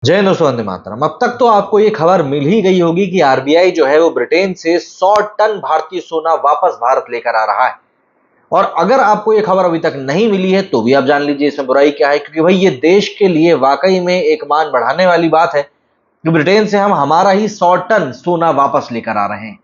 जय हिंद दोस्तों, वंदे मातरम। अब तक तो आपको ये खबर मिल ही गई होगी कि आरबीआई जो है वो ब्रिटेन से 100 टन भारतीय सोना वापस भारत लेकर आ रहा है। और अगर आपको ये खबर अभी तक नहीं मिली है तो भी आप जान लीजिए इसमें बुराई क्या है, क्योंकि भाई ये देश के लिए वाकई में एक मान बढ़ाने वाली बात है कि ब्रिटेन से हम हमारा ही 100 टन सोना वापस लेकर आ रहे हैं।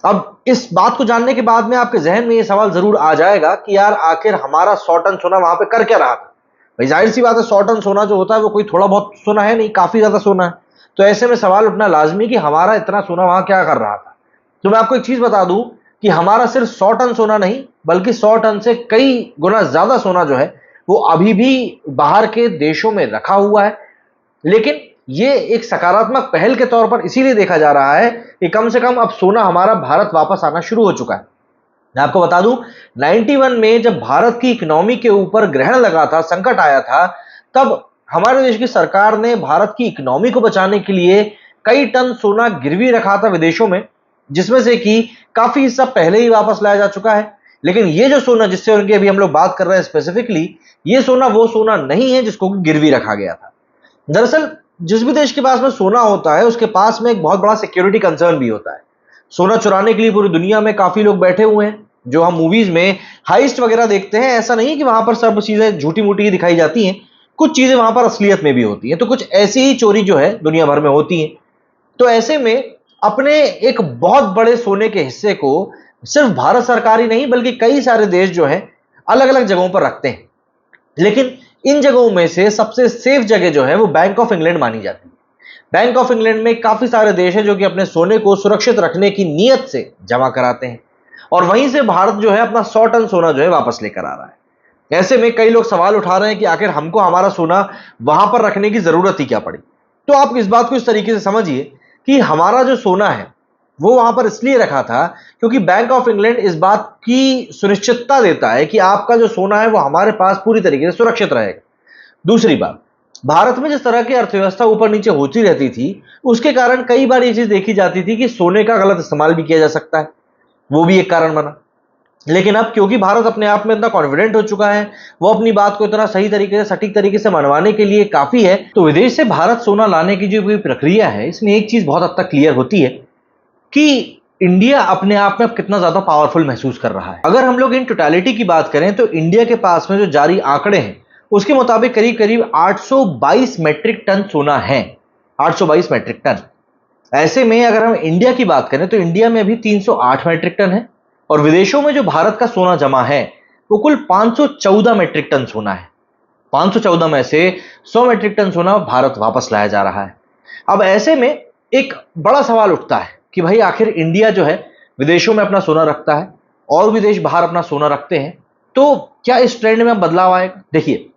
अब इस बात को जानने के बाद में आपके जहन में ये सवाल जरूर आ जाएगा कि यार आखिर हमारा 100 टन सोना वहां पे कर क्या रहा था। भाई जाहिर सी बात है, 100 टन सोना जो होता है वो कोई थोड़ा बहुत सोना है नहीं, काफी ज्यादा सोना है। तो ऐसे में सवाल उठना लाजमी कि हमारा इतना सोना वहां क्या कर रहा था। तो मैं आपको एक चीज बता दूं कि हमारा सिर्फ 100 टन सोना नहीं बल्कि 100 टन से कई गुना ज्यादा सोना जो है वो अभी भी बाहर के देशों में रखा हुआ है। लेकिन ये एक सकारात्मक पहल के तौर पर इसीलिए देखा जा रहा है कि कम से कम अब सोना हमारा भारत वापस आना शुरू हो चुका है। मैं आपको बता दूं, 91 में जब भारत की इकोनॉमी के ऊपर ग्रहण लगा था, संकट आया था, तब हमारे देश की सरकार ने भारत की इकोनॉमी को बचाने के लिए कई टन सोना गिरवी रखा था विदेशों में, जिसमें से कि काफी हिस्सा पहले ही वापस लाया जा चुका है। लेकिन ये जो सोना जिससे उनकी अभी हम लोग बात कर रहे हैं स्पेसिफिकली, ये सोना वो सोना नहीं है जिसको गिरवी रखा गया था। दरअसल जिस भी देश के पास में सोना होता है उसके पास में एक बहुत बड़ा सिक्योरिटी कंसर्न भी होता है। सोना चुराने के लिए पूरी दुनिया में काफी लोग बैठे हुए हैं। जो हम मूवीज में हाइस्ट वगैरह देखते हैं, ऐसा नहीं है कि वहां पर सब चीजें झूठी मूठी दिखाई जाती हैं। कुछ चीजें वहां पर असलियत में भी होती हैं, तो कुछ ऐसी ही चोरी जो है दुनिया भर में होती है। तो ऐसे में अपने एक बहुत बड़े सोने के हिस्से को सिर्फ भारत सरकार ही नहीं बल्कि कई सारे देश जो है अलग अलग जगहों पर रखते हैं। लेकिन इन जगहों में से सबसे सेफ जगह जो है वो बैंक ऑफ इंग्लैंड मानी जाती है। बैंक ऑफ इंग्लैंड में काफी सारे देश हैं जो कि अपने सोने को सुरक्षित रखने की नीयत से जमा कराते हैं, और वहीं से भारत जो है अपना 100 टन सोना जो है वापस लेकर आ रहा है। ऐसे में कई लोग सवाल उठा रहे हैं कि आखिर हमको हमारा सोना वहां पर रखने की जरूरत ही क्या पड़ी। तो आप इस बात को इस तरीके से समझिए कि हमारा जो सोना है वो वहां पर इसलिए रखा था क्योंकि बैंक ऑफ इंग्लैंड इस बात की सुनिश्चितता देता है कि आपका जो सोना है वो हमारे पास पूरी तरीके से सुरक्षित रहेगा। दूसरी बात, भारत में जिस तरह की अर्थव्यवस्था ऊपर नीचे होती रहती थी, उसके कारण कई बार ये चीज देखी जाती थी कि सोने का गलत इस्तेमाल भी किया जा सकता है। वो भी एक कारण बना। लेकिन अब क्योंकि भारत अपने आप में इतना कॉन्फिडेंट हो चुका है, वो अपनी बात को इतना सही तरीके से सटीक तरीके से मनवाने के लिए काफी है, तो विदेश से भारत सोना लाने की जो कोई प्रक्रिया है इसमें एक चीज बहुत हद तक क्लियर होती है कि इंडिया अपने आप में अब कितना ज्यादा पावरफुल महसूस कर रहा है। अगर हम लोग इन टोटलिटी की बात करें तो इंडिया के पास में जो जारी आंकड़े हैं उसके मुताबिक करीब करीब 822 मैट्रिक टन सोना है। 822 मैट्रिक टन। ऐसे में अगर हम इंडिया की बात करें तो इंडिया में अभी 308 मैट्रिक टन है, और विदेशों में जो भारत का सोना जमा है वो कुल 514 मैट्रिक टन सोना है। 514 में से 100 मैट्रिक टन सोना भारत वापस लाया जा रहा है। अब ऐसे में एक बड़ा सवाल उठता है कि भाई आखिर इंडिया जो है विदेशों में अपना सोना रखता है और विदेश बाहर अपना सोना रखते हैं, तो क्या इस ट्रेंड में बदलाव आएगा? देखिए,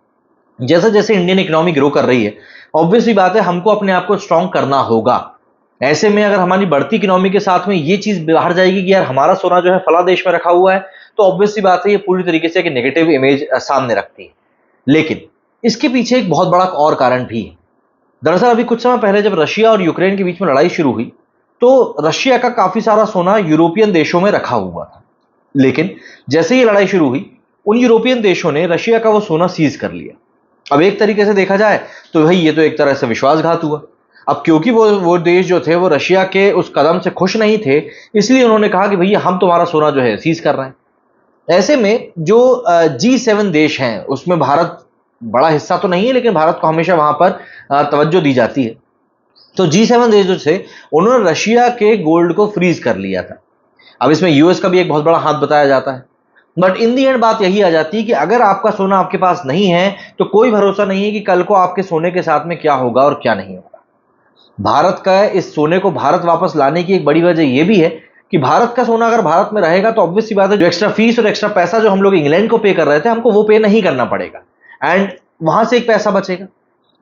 जैसे जैसे इंडियन इकोनॉमी ग्रो कर रही है, ऑब्वियसली बात है हमको अपने आप को स्ट्रांग करना होगा। ऐसे में अगर हमारी बढ़ती इकोनॉमी के साथ में ये चीज बाहर जाएगी कि यार हमारा सोना जो है फला देश में रखा हुआ है, तो ऑब्वियसली बात है ये पूरी तरीके से एक नेगेटिव इमेज सामने रखती है। लेकिन इसके पीछे एक बहुत बड़ा और कारण भी है। दरअसल अभी कुछ समय पहले जब रशिया और यूक्रेन के बीच में लड़ाई शुरू हुई तो रशिया का काफी सारा सोना यूरोपियन देशों में रखा हुआ था। लेकिन जैसे ही लड़ाई शुरू हुई, उन यूरोपियन देशों ने रशिया का वो सोना सीज कर लिया। अब एक तरीके से देखा जाए तो भाई ये तो एक तरह से विश्वासघात हुआ। अब क्योंकि वो देश जो थे वो रशिया के उस कदम से खुश नहीं थे, इसलिए उन्होंने कहा कि भैया हम तुम्हारा सोना जो है सीज कर रहे हैं। ऐसे में जो G7 देश हैं उसमें भारत बड़ा हिस्सा तो नहीं है, लेकिन भारत को हमेशा वहां पर तवज्जो दी जाती है। तो G7 देश जो थे उन्होंने रशिया के गोल्ड को फ्रीज कर लिया था। अब इसमें यूएस का भी एक बहुत बड़ा हाथ बताया जाता है। बट इन दी एंड बात यही आ जाती है कि अगर आपका सोना आपके पास नहीं है तो कोई भरोसा नहीं है कि कल को आपके सोने के साथ में क्या होगा और क्या नहीं होगा। भारत का इस सोने को भारत वापस लाने की एक बड़ी वजह यह भी है कि भारत का सोना अगर भारत में रहेगा तो ऑब्वियस सी बात है जो एक्स्ट्रा फीस और एक्स्ट्रा पैसा जो हम लोग इंग्लैंड को पे कर रहे थे हमको वो पे नहीं करना पड़ेगा, एंड वहां से एक पैसा बचेगा।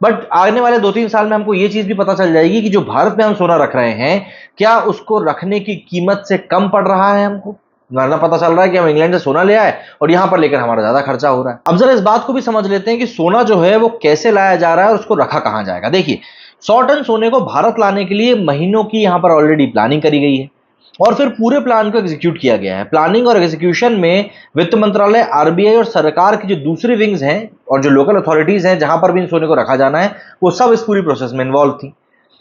बट आने वाले 2-3 साल में हमको ये चीज भी पता चल जाएगी कि जो भारत में हम सोना रख रहे हैं क्या उसको रखने की कीमत से कम पड़ रहा है हमको, वरना पता चल रहा है कि हम इंग्लैंड से सोना ले आए और यहां पर लेकर हमारा ज्यादा खर्चा हो रहा है। अब जरा इस बात को भी समझ लेते हैं कि सोना जो है वो कैसे लाया जा रहा है और उसको रखा कहां जाएगा। देखिए, 100 टन सोने को भारत लाने के लिए महीनों की यहां पर ऑलरेडी प्लानिंग करी गई है। और फिर पूरे प्लान को एग्जीक्यूट किया गया है। प्लानिंग और एग्जीक्यूशन में वित्त मंत्रालय, आरबीआई और सरकार की जो दूसरी विंग्स हैं और जो लोकल अथॉरिटीज हैं जहां पर भी इन सोने को रखा जाना है, वो सब इस पूरी प्रोसेस में इन्वॉल्व थी।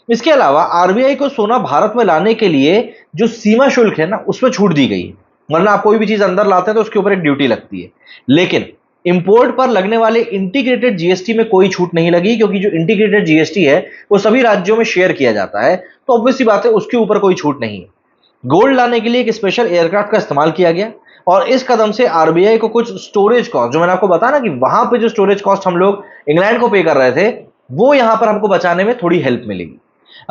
इसके अलावा आरबीआई को सोना भारत में लाने के लिए जो सीमा शुल्क है ना, उसमें छूट दी गई है। वरना आप कोई भी चीज अंदर लाते हैं तो उसके ऊपर एक ड्यूटी लगती है, लेकिन इंपोर्ट पर लगने वाले इंटीग्रेटेड जीएसटी में कोई छूट नहीं लगी, क्योंकि जो इंटीग्रेटेड जीएसटी है वो सभी राज्यों में शेयर किया जाता है, तो ऑब्वियस सी बात है उसके ऊपर कोई छूट नहीं है। गोल्ड लाने के लिए एक स्पेशल एयरक्राफ्ट का इस्तेमाल किया गया, और इस कदम से आरबीआई को कुछ स्टोरेज कॉस्ट, जो मैंने आपको बताया ना कि वहां पे जो स्टोरेज कॉस्ट हम लोग इंग्लैंड को पे कर रहे थे, वो यहां पर हमको बचाने में थोड़ी हेल्प मिलेगी।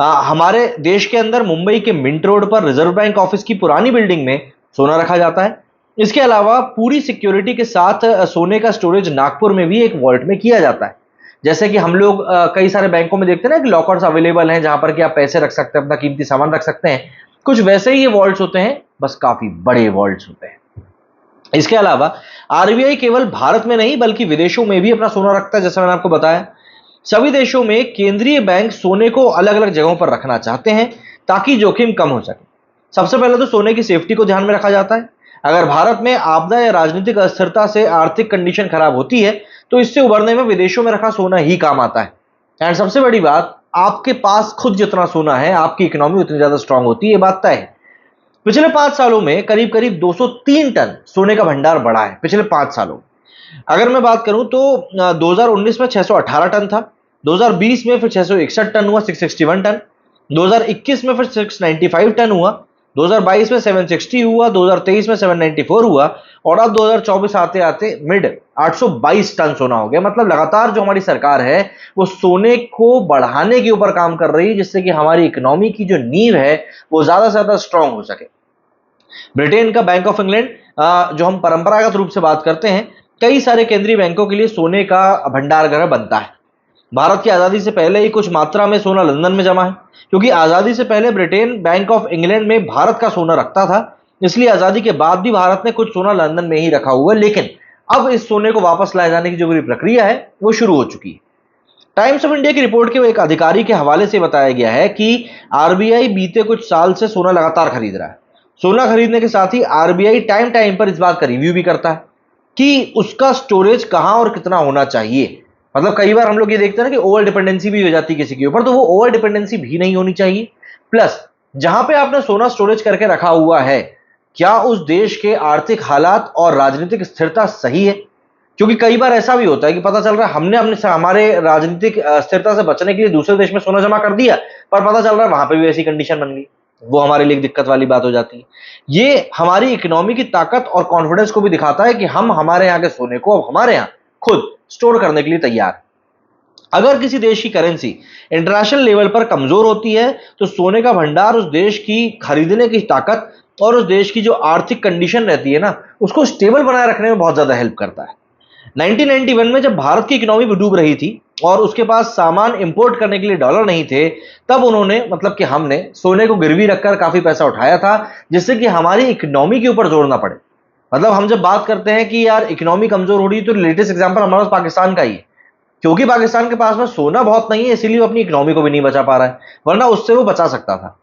हमारे देश के अंदर मुंबई के मिंट रोड पर रिजर्व बैंक ऑफिस की पुरानी बिल्डिंग में सोना रखा जाता है। इसके अलावा पूरी सिक्योरिटी के साथ सोने का स्टोरेज नागपुर में भी एक वॉल्ट में किया जाता है। जैसे कि हम लोग कई सारे बैंकों में देखते हैं ना कि लॉकर्स अवेलेबल हैं जहां पर कि आप पैसे रख सकते हैं, अपना कीमती सामान रख सकते हैं, कुछ वैसे ही ये वॉल्ट्स होते हैं, बस काफी बड़े वॉल्ट्स होते हैं। इसके अलावा आरबीआई केवल भारत में नहीं बल्कि विदेशों में भी अपना सोना रखता है। जैसा मैंने आपको बताया, सभी देशों में केंद्रीय बैंक सोने को अलग अलग जगहों पर रखना चाहते हैं ताकि जोखिम कम हो सके। सबसे पहले तो सोने की सेफ्टी को ध्यान में रखा जाता है। अगर भारत में आपदा या राजनीतिक अस्थिरता से आर्थिक कंडीशन खराब होती है तो इससे उबरने में विदेशों में रखा सोना ही काम आता है। एंड सबसे बड़ी बात, आपके पास खुद जितना सोना है आपकी इकोनॉमी उतनी ज्यादा स्ट्रांग होती है, ये बात तय है। पिछले 5 सालों में करीब करीब 203 टन सोने का भंडार बढ़ा है पिछले 5 सालों में। अगर मैं बात करूं तो 2019 में 618 टन था, 2020 में फिर 661 टन हुआ, 661 टन, 2021 में फिर 695 टन हुआ, 2022 में 760 हुआ, 2023 में 794 हुआ, और अब 2024 आते आते मिड 822 टन सोना हो गया। मतलब लगातार जो हमारी सरकार है वो सोने को बढ़ाने के ऊपर काम कर रही है, जिससे कि हमारी इकोनॉमी की जो नींव है वो ज्यादा से ज्यादा स्ट्रांग हो सके। ब्रिटेन का बैंक ऑफ इंग्लैंड, जो हम परंपरागत रूप से बात करते हैं, कई सारे केंद्रीय बैंकों के लिए सोने का भंडार गृह बनता है। भारत की आजादी से पहले ही कुछ मात्रा में सोना लंदन में जमा है, क्योंकि आजादी से पहले ब्रिटेन बैंक ऑफ इंग्लैंड में भारत का सोना रखता था, इसलिए आजादी के बाद भी भारत ने कुछ सोना लंदन में ही रखा हुआ है। लेकिन अब इस सोने को वापस लाए जाने की जो पूरी प्रक्रिया है वो शुरू हो चुकी है। टाइम्स ऑफ इंडिया की रिपोर्ट के एक अधिकारी के हवाले से बताया गया है कि आरबीआई बीते कुछ साल से सोना लगातार खरीद रहा है। सोना खरीदने के साथ ही आरबीआई टाइम टाइम पर इस बात का रिव्यू भी करता है कि उसका स्टोरेज कहां और कितना होना चाहिए। मतलब कई बार हम लोग ये देखते हैं ना कि ओवर डिपेंडेंसी भी हो जाती है किसी के ऊपर, तो वो ओवर डिपेंडेंसी भी नहीं होनी चाहिए। प्लस जहां पे आपने सोना स्टोरेज करके रखा हुआ है, क्या उस देश के आर्थिक हालात और राजनीतिक स्थिरता सही है? क्योंकि कई बार ऐसा भी होता है कि पता चल रहा है हमने अपने हमारे राजनीतिक स्थिरता से बचने के लिए दूसरे देश में सोना जमा कर दिया, पर पता चल रहा है वहां पे भी ऐसी कंडीशन बन गई, वो हमारे लिए दिक्कत वाली बात हो जाती है। ये हमारी इकोनॉमी की ताकत और कॉन्फिडेंस को भी दिखाता है कि हम हमारे यहाँ के सोने को अब हमारे यहाँ खुद स्टोर करने के लिए तैयार है। अगर किसी देश की करेंसी इंटरनेशनल लेवल पर कमजोर होती है तो सोने का भंडार उस देश की खरीदने की ताकत और उस देश की जो आर्थिक कंडीशन रहती है ना, उसको स्टेबल बनाए रखने में बहुत ज्यादा हेल्प करता है। 1991 में जब भारत की इकोनॉमी डूब रही थी और उसके पास सामान इंपोर्ट करने के लिए डॉलर नहीं थे, तब उन्होंने मतलब कि हमने सोने को गिरवी रखकर काफी पैसा उठाया था, जिससे कि हमारी इकोनॉमी के ऊपर जोर ना पड़े। मतलब हम जब बात करते हैं कि यार इकोनॉमी कमजोर हो रही है, तो लेटेस्ट एग्जांपल हमारे पास पाकिस्तान का ही है, क्योंकि पाकिस्तान के पास में सोना बहुत नहीं है इसीलिए वो अपनी इकोनॉमी को भी नहीं बचा पा रहा है, वरना उससे वो बचा सकता था।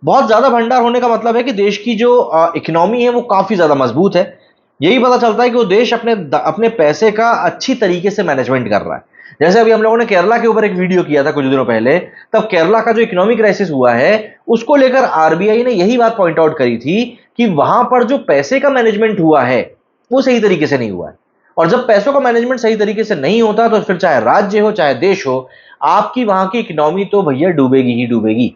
बहुत ज्यादा भंडार होने का मतलब है कि देश की जो इकोनॉमी है वो काफी ज्यादा मजबूत है। यही पता चलता है कि वो देश अपने अपने पैसे का अच्छी तरीके से मैनेजमेंट कर रहा है। जैसे अभी हम लोगों ने केरला के ऊपर एक वीडियो किया था कुछ दिनों पहले, तब केरला का जो इकोनॉमिक क्राइसिस हुआ है उसको लेकर आरबीआई ने यही बात पॉइंट आउट करी थी कि वहां पर जो पैसे का मैनेजमेंट हुआ है वो सही तरीके से नहीं हुआ है। और जब पैसों का मैनेजमेंट सही तरीके से नहीं होता तो फिर चाहे राज्य हो चाहे देश हो, आपकी वहां की इकोनॉमी तो भैया डूबेगी ही डूबेगी।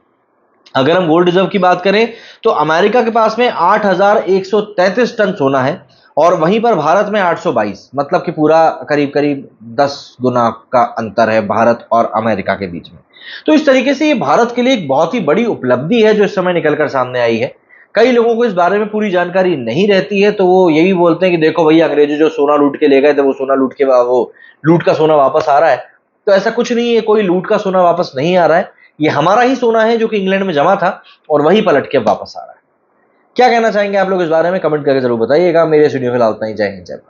अगर हम गोल्ड रिजर्व की बात करें तो अमेरिका के पास में 8,133 टन सोना है और वहीं पर भारत में 822, मतलब कि पूरा करीब करीब 10 गुना का अंतर है भारत और अमेरिका के बीच में। तो इस तरीके से ये भारत के लिए एक बहुत ही बड़ी उपलब्धि है जो इस समय निकलकर सामने आई है। कई लोगों को इस बारे में पूरी जानकारी नहीं रहती है, तो वो यही बोलते हैं कि देखो भैया अंग्रेजों जो सोना लूट के ले गए थे वो सोना लूट के वो लूट का सोना वापस आ रहा है। तो ऐसा कुछ नहीं है, कोई लूट का सोना वापस नहीं आ रहा है, ये हमारा ही सोना है जो कि इंग्लैंड में जमा था और वही पलट के वापस आ रहा है। क्या कहना चाहेंगे आप लोग इस बारे में? कमेंट करके जरूर बताइएगा। मेरे वीडियो फिलहाल उतना ही। जय हिंद, जय भारत।